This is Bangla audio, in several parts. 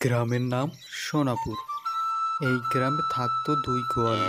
গ্রামের নাম সোনাপুর। এই গ্রামে থাকতো দুই গোয়ালী।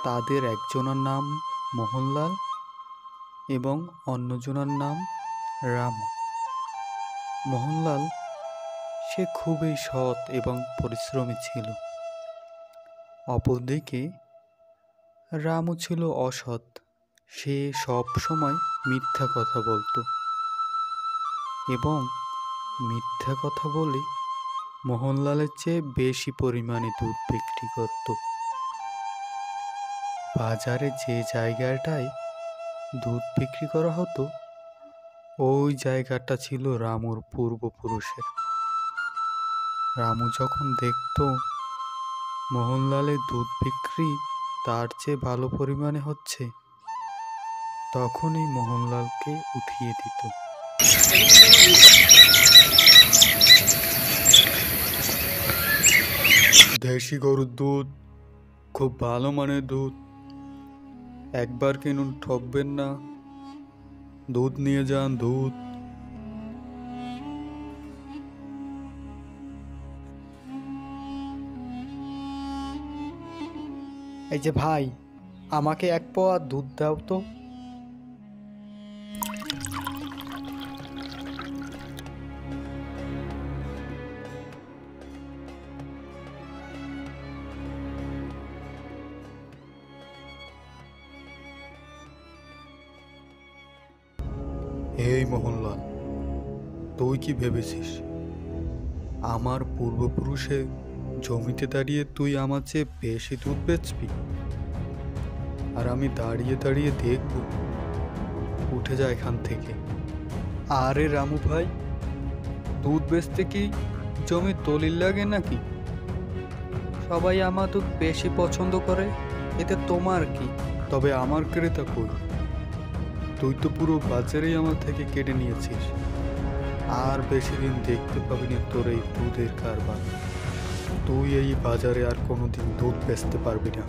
তাদের একজনের নাম মোহনলাল এবং অন্যজনের নাম রামু। মোহনলাল সে খুবই সৎ এবং পরিশ্রমী ছিল। অপরদিকে রামু ছিল অসৎ। সে সব সময় মিথ্যা কথা বলতো এবং মিথ্যা কথা বলে মোহনলালের চেয়ে বেশি পরিমাণে দুধ বিক্রি করত। বাজারে যে জায়গাটায় দুধ বিক্রি করা হতো ওই জায়গাটা ছিল রামুর পূর্বপুরুষের। রামু যখন দেখত মোহনলালের দুধ বিক্রি তার চেয়ে ভালো পরিমাণে হচ্ছে, তখনই মোহনলালকে উঠিয়ে দিত। দেশি গরুর দুধ, খুব ভালো মানের দুধ, একবার কিনুন, ঠকবেন না, দুধ নিয়ে যান দুধ। এই যে ভাই, আমাকে এক পোয়া দুধ দাও তো। এই মোহনলাল, তুই কি ভেবেছিস আমার পূর্বপুরুষে জমিতে দাঁড়িয়ে তুই আমার চেয়ে বেশি দুধ বেচবি আর আমি দাঁড়িয়ে দাঁড়িয়ে দেখব? উঠে যা এখান থেকে। আরে রামু ভাই, দুধ বেচতে কি জমির দলিল লাগে নাকি? সবাই আমার দুধ বেশি পছন্দ করে, এতে তোমার কি? তবে আমার ক্রেতা কই? তুই তো পুরো বাজারেই আমার থেকে কেটে নিয়েছিস। আর বেশি দিন দেখতে পাবি না তোর এই দুধের কারবার। তুই এই বাজারে আর কোনোদিন দুধ বেচতে পারবি না।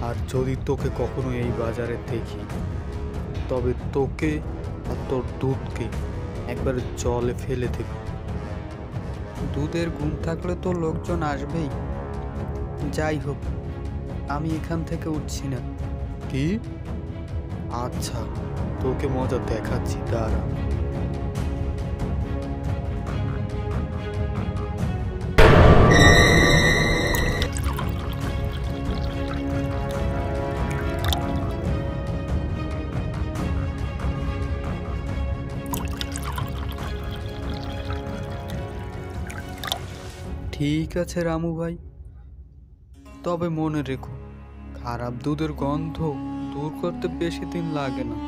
আর যদি তোকে কখনো এই বাজারে দেখি, তবে তোকে আর তোর দুধকে একবার জলে ফেলে দেব। দুধের গুণ থাকলে তো লোকজন আসবেই। যাই হোক, আমি এখান থেকে উঠছি না। কি? আচ্ছা, তোকে মজা দেখাচ্ছি, দাঁড়া। ঠিক আছে রামু ভাই, তবে মনে রেখো, খারাপ দুধের গন্ধ দূর করতে বেশি দিন লাগে না।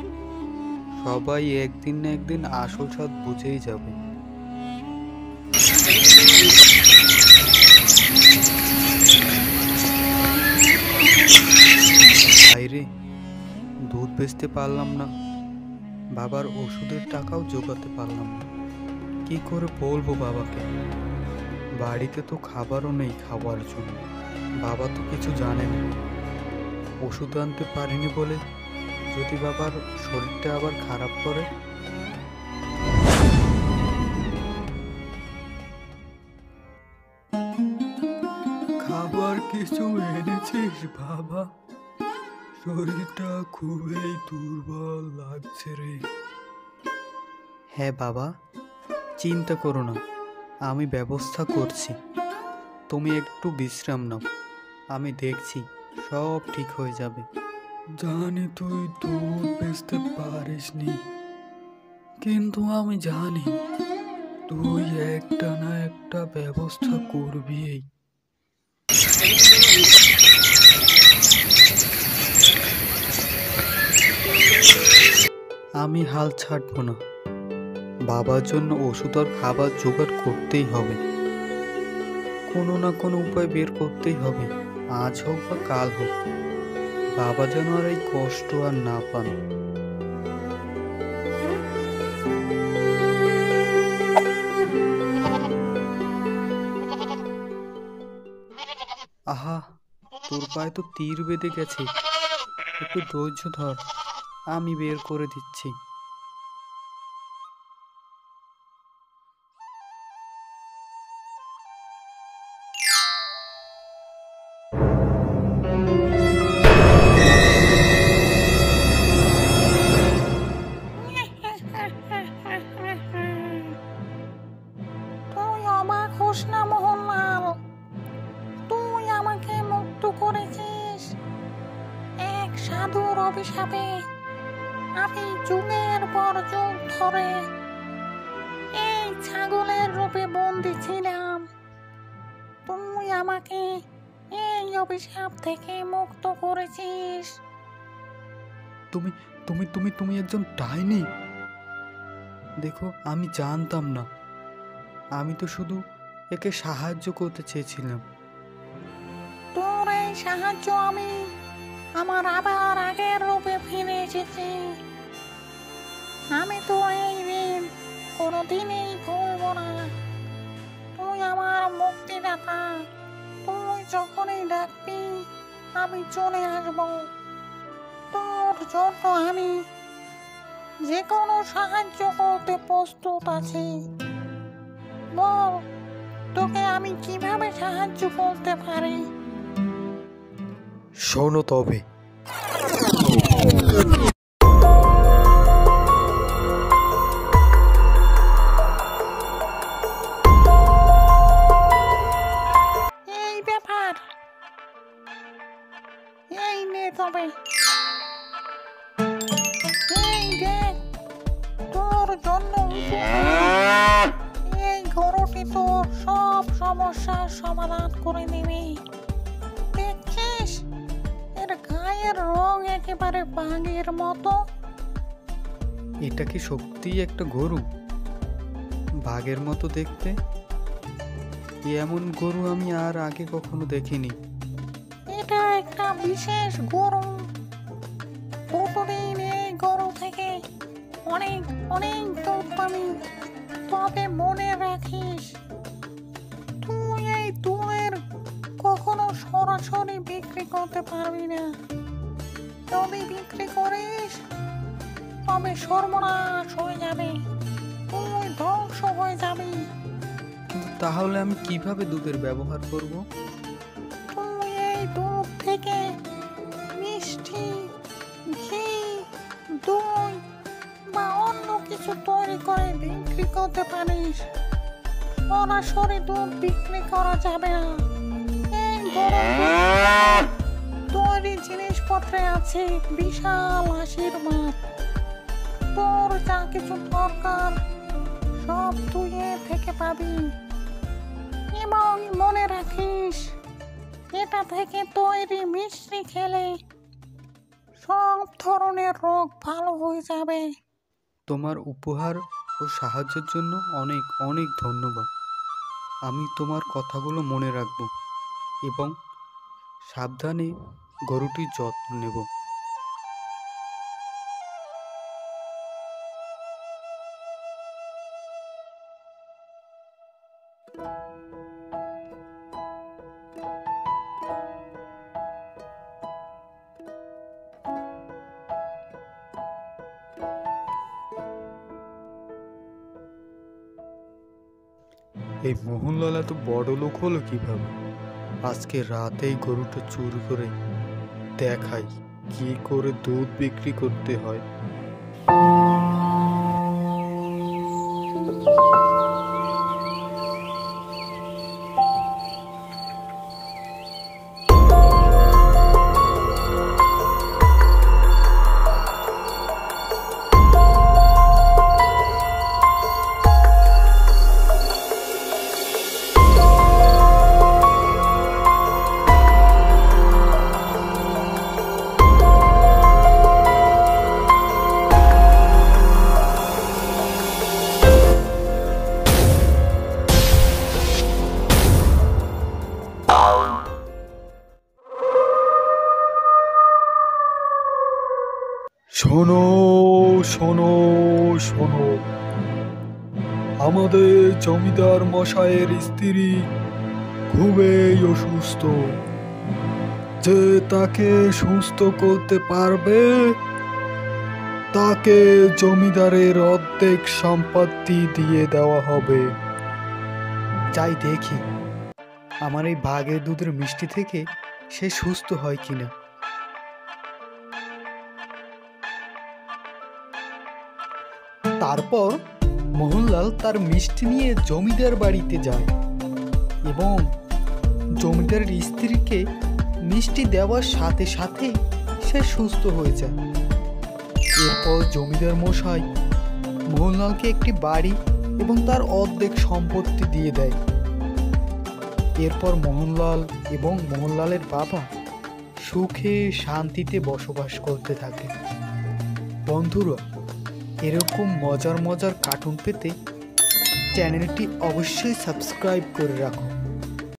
সবাই একদিন না একদিন আসল স্বাদ বুঝেই যাবে। বাইরে দুধ বেচতে পারলাম না, বাবার ওষুধের টাকাও জোগাতে পারলাম না। কি করে বলবো বাবাকে? বাড়িতে তো খাবারও নেই খাওয়ার জন্য। বাবা তো কিছু জানে না। ওষুধ আনতে পারিনি বলে যদি বাবার শরীরটা আবার খারাপ করে। খাবার কিছু এনেছিস বাবা? শরীরটা খুবই দুর্বল লাগছে রে। হ্যাঁ বাবা, চিন্তা করো না, আমি ব্যবস্থা করছি। তুমি একটু বিশ্রাম নাও, আমি দেখছি সব ঠিক হয়ে যাবে। জানি তুই দুধ বেচতে পারিসনি, কিন্তু আমি জানি তুই একটা না একটা ব্যবস্থা করবি। আমি হাল ছাড়বো না। বাবার জন্য ওষুধ আর খাবার জোগাড় করতেই হবে। কোনো না কোনো উপায় বের করতেই হবে, আজ হোক বা কাল হোক। বাবা যেন আর এই কষ্ট আর না পান। আহা, তোর পায়ে তো তীর বেঁধে গেছে, একটু ধৈর্য ধর, আমি বের করে দিচ্ছি। যুগের পর যুগ ধরে এই ছাগলের রূপে বন্দি ছিলাম। তুই আমাকে এই অভিশাপ থেকে মুক্ত করেছিস। তুমি তুমি তুমি তুমি একজন ডাইনি। দেখো, আমি জানতাম না। আমি তো শুধু একে সাহায্য করতে চেয়েছিলাম। তোর এই সাহায্য আমি আমার আবার আগের রূপে ফিরে এসেছি। আমি তো এই ঋণ কোনোদিনই ভুলব না। তুই আমার মুক্তিদাতা। তুই যখনই ডাকবি আমি চলে আসব। তোর জন্য আমি যে কোনো সাহায্য করতে প্রস্তুত আছি। বল, তোকে আমি কিভাবে সাহায্য করতে পারি? শোনো তবে। এই ব্যাপার, এই নে তবে। এই দেখ, তোর জন্য উপহার। এই গরুটি তোর সব সমস্যার সমাধান করে দেবে। দেখছিস, এর গায়ের রং একেবারে বাঘের মতো। এটা কি সত্যিই একটা গরু? বাঘের মতো দেখতে? এমন গরু আমি আর আগে কখনো দেখিনি। এটা একটা বিশেষ গরু। প্রতিদিন এই গরু থেকে অনেক অনেক দুধ পাবি। তবে মনে রাখিস, তুই এই দুধের কখনো সরাসরি বিক্রি করতে পারবি না। যদি বিক্রি করিস তবে সর্বনাশ হয়ে যাবে। তুই ধ্বংস হয়ে যাবি। কিন্তু তাহলে আমি কিভাবে দুধের ব্যবহার করব? তুই এই দুধ থেকে মিষ্টি, ঘি, দই বা অন্য কিছু তৈরি করে বিক্রি করতে পারিস। সরাসরি দুধ বিক্রি করা যাবে না। এই গরুর তৈরি জিনিসপত্রে আছে বিশাল আশীর্বাদ। তোর যা কিছু দরকার সব তুই এ থেকে পাবি। এবং মনে রাখিস, এটা থেকে তৈরি মিষ্টি খেলে সব ধরনের রোগ ভালো হয়ে যাবে। তোমার উপহার ও সাহায্যের জন্য অনেক অনেক ধন্যবাদ। আমি তোমার কথাগুলো মনে রাখব এবং সাবধানে গরুটির যত্ন নেব। এই মোহনলাল এত বড় লোক হলো কিভাবে? আজকে রাতেই গরুটা চুরি করে দেখাই কি করে দুধ বিক্রি করতে হয়। শোনো শোনো শোনো, আমাদের জমিদার মশাইয়ের স্ত্রী খুবই অসুস্থ। যে তাকে সুস্থ করতে পারবে তাকে জমিদারের অর্ধেক সম্পত্তি দিয়ে দেওয়া হবে। যাই দেখি আমার এই বাঘের দুধের মিষ্টি থেকে সে সুস্থ হয় কিনা। তারপর মোহনলাল তার মিষ্টি নিয়ে জমিদার বাড়িতে যায় এবং জমিদারের স্ত্রীকে মিষ্টি দেওয়ার সাথে সাথে সে সুস্থ হয়ে যায়। এরপর জমিদার মশাই মোহনলালকে একটি বাড়ি এবং তার অর্ধেক সম্পত্তি দিয়ে দেয়। এরপর মোহনলাল এবং মোহনলালের বাবা সুখে শান্তিতে বসবাস করতে থাকে। বন্ধুরা, এরকম মজার মজার কার্টুন পেতে চ্যানেলটি অবশ্যই সাবস্ক্রাইব করে রাখো।